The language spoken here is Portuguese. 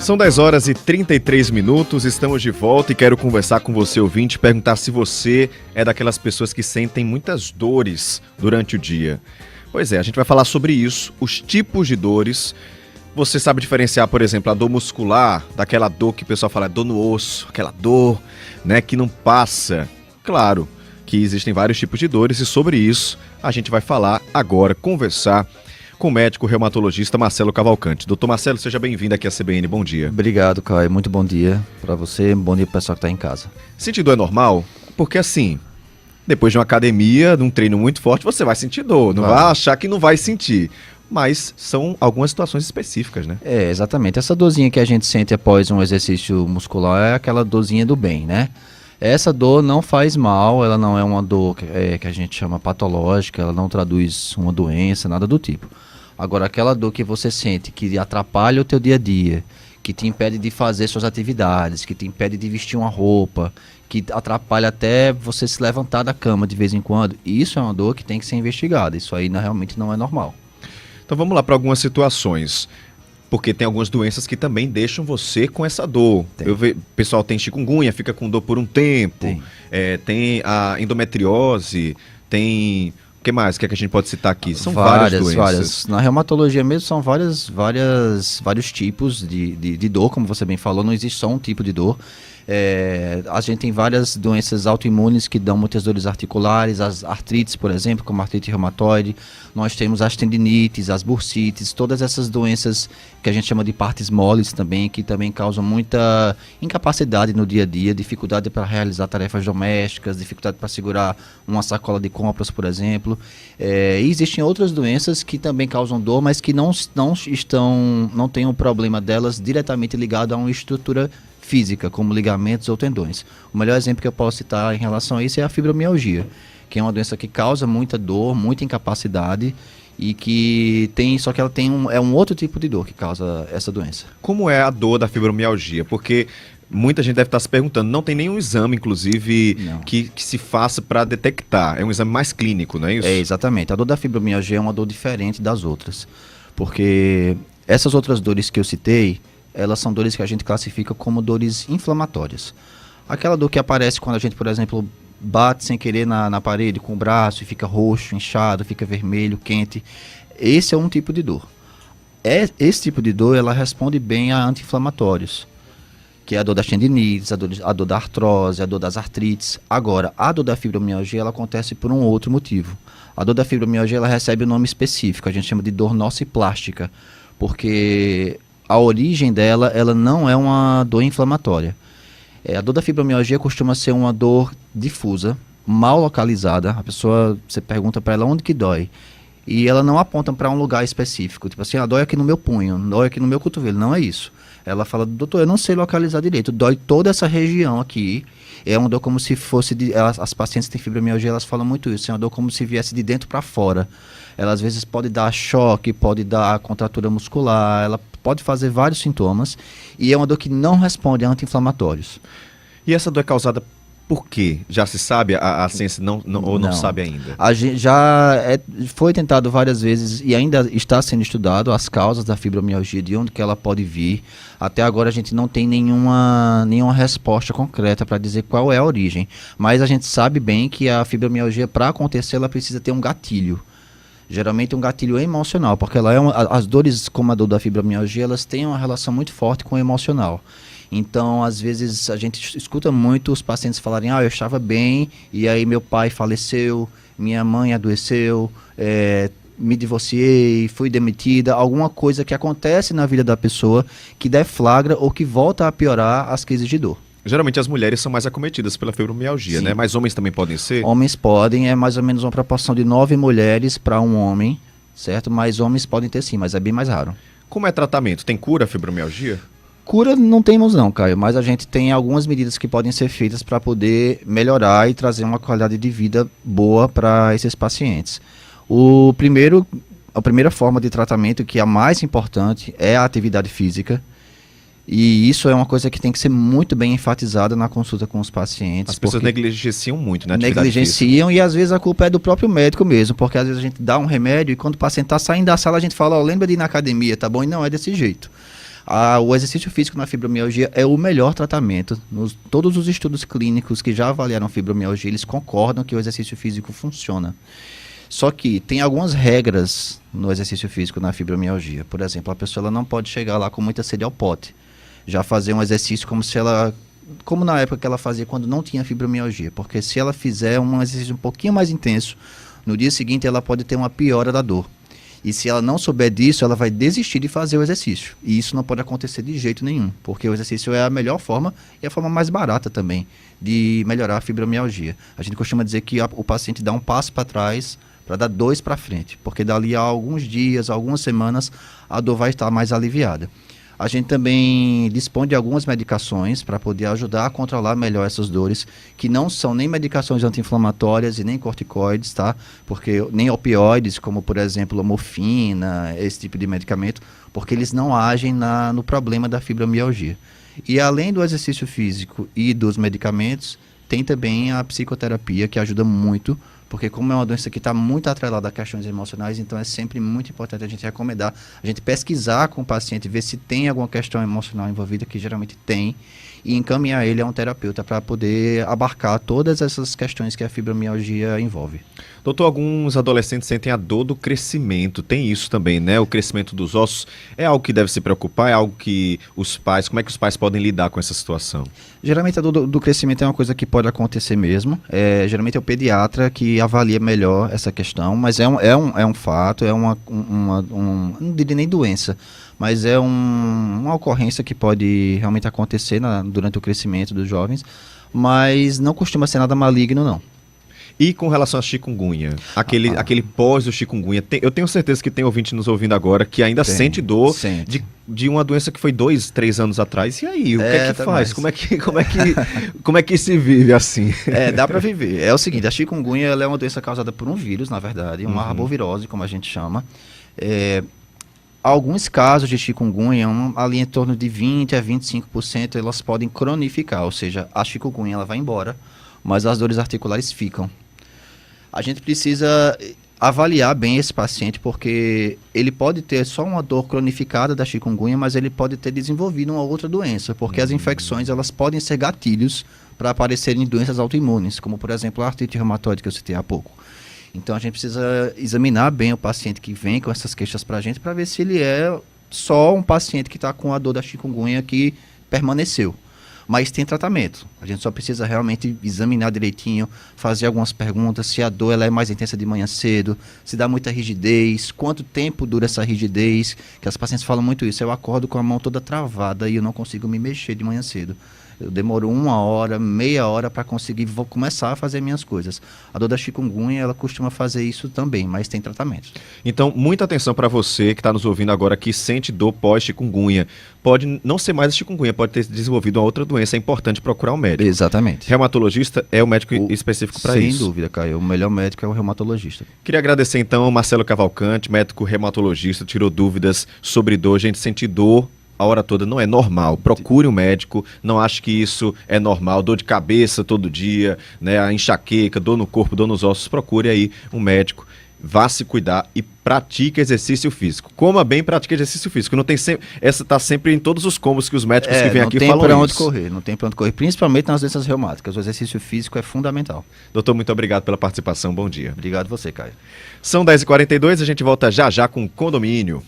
São 10 horas e 33 minutos, estamos de volta e quero conversar com você, ouvinte, perguntar se você é daquelas pessoas que sentem muitas dores durante o dia. Pois é, a gente vai falar sobre isso, os tipos de dores. Você sabe diferenciar, por exemplo, a dor muscular, daquela dor que o pessoal fala é dor no osso, aquela dor, né, que não passa. Claro que existem vários tipos de dores e sobre isso a gente vai falar agora, conversar com o médico reumatologista Marcelo Cavalcante. Doutor Marcelo, seja bem-vindo aqui à CBN, bom dia. Obrigado, Caio, muito bom dia para você, bom dia para o pessoal que está em casa. Sentir dor é normal? Porque assim, depois de uma academia, de um treino muito forte, você vai sentir dor, não vai achar que não vai sentir. Mas são algumas situações específicas, né? É, exatamente. Essa dorzinha que a gente sente após um exercício muscular é aquela dorzinha do bem, né? Essa dor não faz mal, ela não é uma dor que a gente chama patológica, ela não traduz uma doença, nada do tipo. Agora, aquela dor que você sente, que atrapalha o teu dia a dia, que te impede de fazer suas atividades, que te impede de vestir uma roupa, que atrapalha até você se levantar da cama de vez em quando, isso é uma dor que tem que ser investigada, isso aí realmente não é normal. Então vamos lá para algumas situações, porque tem algumas doenças que também deixam você com essa dor. O pessoal tem chikungunya, fica com dor por um tempo, tem a endometriose, tem... O que mais? O que é que a gente pode citar aqui? São várias doenças. Na reumatologia mesmo são vários tipos de dor, como você bem falou, não existe só um tipo de dor. A gente tem várias doenças autoimunes que dão muitas dores articulares, as artrites, por exemplo, como a artrite reumatoide. Nós temos as tendinites, as bursites, todas essas doenças que a gente chama de partes moles também, que também causam muita incapacidade no dia a dia, dificuldade para realizar tarefas domésticas, dificuldade para segurar uma sacola de compras, por exemplo. E existem outras doenças que também causam dor, mas que não têm o problema delas diretamente ligado a uma estrutura física, como ligamentos ou tendões. O melhor exemplo que eu posso citar em relação a isso é a fibromialgia, que é uma doença que causa muita dor, muita incapacidade e que só que ela tem um outro tipo de dor que causa essa doença. Como é a dor da fibromialgia? Porque muita gente deve estar se perguntando, não tem nenhum exame, inclusive, que se faça para detectar. É um exame mais clínico, não é isso? Exatamente. A dor da fibromialgia é uma dor diferente das outras, porque essas outras dores que eu citei, elas são dores que a gente classifica como dores inflamatórias. Aquela dor que aparece quando a gente, por exemplo, bate sem querer na parede com o braço e fica roxo, inchado, fica vermelho, quente. Esse é um tipo de dor. Esse tipo de dor, ela responde bem a anti-inflamatórios, que é a dor das tendinites, a dor da artrose, a dor das artrites. Agora, a dor da fibromialgia, ela acontece por um outro motivo. A dor da fibromialgia, ela recebe um nome específico, a gente chama de dor nociplástica, porque a origem dela, ela não é uma dor inflamatória. A dor da fibromialgia costuma ser uma dor difusa, mal localizada. A pessoa, você pergunta para ela onde que dói. E ela não aponta para um lugar específico. Tipo assim, dói aqui no meu punho, dói aqui no meu cotovelo. Não é isso. Ela fala, doutor, eu não sei localizar direito. Dói toda essa região aqui. É uma dor como se fosse... As pacientes que têm fibromialgia, elas falam muito isso. É uma dor como se viesse de dentro para fora. Ela às vezes pode dar choque, pode dar contratura muscular, ela pode fazer vários sintomas. E é uma dor que não responde a anti-inflamatórios. E essa dor é causada por quê? Já se sabe? A ciência não sabe ainda? A gente foi tentado várias vezes e ainda está sendo estudado as causas da fibromialgia, de onde que ela pode vir. Até agora a gente não tem nenhuma resposta concreta para dizer qual é a origem. Mas a gente sabe bem que a fibromialgia, para acontecer, ela precisa ter um gatilho. Geralmente um gatilho emocional, porque as dores como a dor da fibromialgia, elas têm uma relação muito forte com o emocional. Então, às vezes, a gente escuta muito os pacientes falarem, eu estava bem, e aí meu pai faleceu, minha mãe adoeceu, me divorciei, fui demitida, alguma coisa que acontece na vida da pessoa que deflagra ou que volta a piorar as crises de dor. Geralmente as mulheres são mais acometidas pela fibromialgia, né? Mas homens também podem ser? Homens podem, é mais ou menos uma proporção de 9 mulheres para um homem, certo? Mas homens podem ter sim, mas é bem mais raro. Como é tratamento? Tem cura a fibromialgia? Cura não temos não, Caio, mas a gente tem algumas medidas que podem ser feitas para poder melhorar e trazer uma qualidade de vida boa para esses pacientes. A primeira forma de tratamento, que é a mais importante, é a atividade física. E isso é uma coisa que tem que ser muito bem enfatizada na consulta com os pacientes. As pessoas negligenciam muito, né? Negligenciam e às vezes a culpa é do próprio médico mesmo, porque às vezes a gente dá um remédio e quando o paciente está saindo da sala a gente fala, lembra de ir na academia, tá bom? E não é desse jeito. O exercício físico na fibromialgia é o melhor tratamento. Todos os estudos clínicos que já avaliaram fibromialgia, eles concordam que o exercício físico funciona. Só que tem algumas regras no exercício físico na fibromialgia. Por exemplo, a pessoa ela não pode chegar lá com muita sede ao pote. Já fazer um exercício como na época que ela fazia quando não tinha fibromialgia. Porque se ela fizer um exercício um pouquinho mais intenso, no dia seguinte ela pode ter uma piora da dor. E se ela não souber disso, ela vai desistir de fazer o exercício. E isso não pode acontecer de jeito nenhum, porque o exercício é a melhor forma e a forma mais barata também de melhorar a fibromialgia. A gente costuma dizer que o paciente dá um passo para trás para dar 2 para frente, porque dali a alguns dias, algumas semanas, a dor vai estar mais aliviada. A gente também dispõe de algumas medicações para poder ajudar a controlar melhor essas dores, que não são nem medicações anti-inflamatórias e nem corticoides, tá? Porque nem opioides, como por exemplo a morfina, esse tipo de medicamento, porque eles não agem no problema da fibromialgia. E além do exercício físico e dos medicamentos, tem também a psicoterapia, que ajuda muito, porque como é uma doença que está muito atrelada a questões emocionais, então é sempre muito importante a gente recomendar, a gente pesquisar com o paciente, ver se tem alguma questão emocional envolvida, que geralmente tem, e encaminhar ele a um terapeuta para poder abarcar todas essas questões que a fibromialgia envolve. Doutor, alguns adolescentes sentem a dor do crescimento, tem isso também, né? O crescimento dos ossos é algo que deve se preocupar, é algo que como é que os pais podem lidar com essa situação? Geralmente a dor do crescimento é uma coisa que pode acontecer mesmo, geralmente é o pediatra que avalia melhor essa questão, mas é um fato, não diria nem doença, mas é uma ocorrência que pode realmente acontecer durante o crescimento dos jovens, mas não costuma ser nada maligno, não. E com relação à chikungunya, aquele pós do chikungunya, eu tenho certeza que tem ouvinte nos ouvindo agora que ainda sente dor de uma doença que foi 2, 3 anos atrás. E aí, o que é que faz? Como é que se vive assim? Dá para viver. É o seguinte, a chikungunya ela é uma doença causada por um vírus, na verdade, uma arbovirose, como a gente chama. Alguns casos de chikungunya, ali em torno de 20% a 25%, elas podem cronificar, ou seja, a chikungunya ela vai embora, mas as dores articulares ficam. A gente precisa avaliar bem esse paciente, porque ele pode ter só uma dor cronificada da chikungunya, mas ele pode ter desenvolvido uma outra doença, porque as infecções elas podem ser gatilhos para aparecerem doenças autoimunes, como por exemplo a artrite reumatoide que eu citei há pouco. Então a gente precisa examinar bem o paciente que vem com essas queixas para a gente, para ver se ele é só um paciente que está com a dor da chikungunya que permaneceu. Mas tem tratamento. A gente só precisa realmente examinar direitinho, fazer algumas perguntas, se a dor ela é mais intensa de manhã cedo, se dá muita rigidez, quanto tempo dura essa rigidez, que as pacientes falam muito isso. Eu acordo com a mão toda travada e eu não consigo me mexer de manhã cedo. Eu demoro 1 hora, meia hora para conseguir começar a fazer minhas coisas. A dor da chikungunya, ela costuma fazer isso também, mas tem tratamento. Então, muita atenção para você que está nos ouvindo agora, que sente dor pós-chikungunya. Pode não ser mais a chikungunya, pode ter desenvolvido uma outra doença, é importante procurar um médico. Exatamente. Reumatologista é o médico específico para isso. Sem dúvida, Caio. O melhor médico é o reumatologista. Queria agradecer então ao Marcelo Cavalcante, médico reumatologista, tirou dúvidas sobre dor. Gente, sentir dor a hora toda não é normal. Procure um médico, não ache que isso é normal. Dor de cabeça todo dia, né, a enxaqueca, dor no corpo, dor nos ossos. Procure aí um médico, vá se cuidar e pratique exercício físico. Coma bem, pratique exercício físico. Não tem essa está sempre em todos os combos que os médicos que vêm aqui falam isso. Não tem para onde correr, principalmente nas doenças reumáticas. O exercício físico é fundamental. Doutor, muito obrigado pela participação. Bom dia. Obrigado você, Caio. São 10h42, a gente volta já já com Condomínio.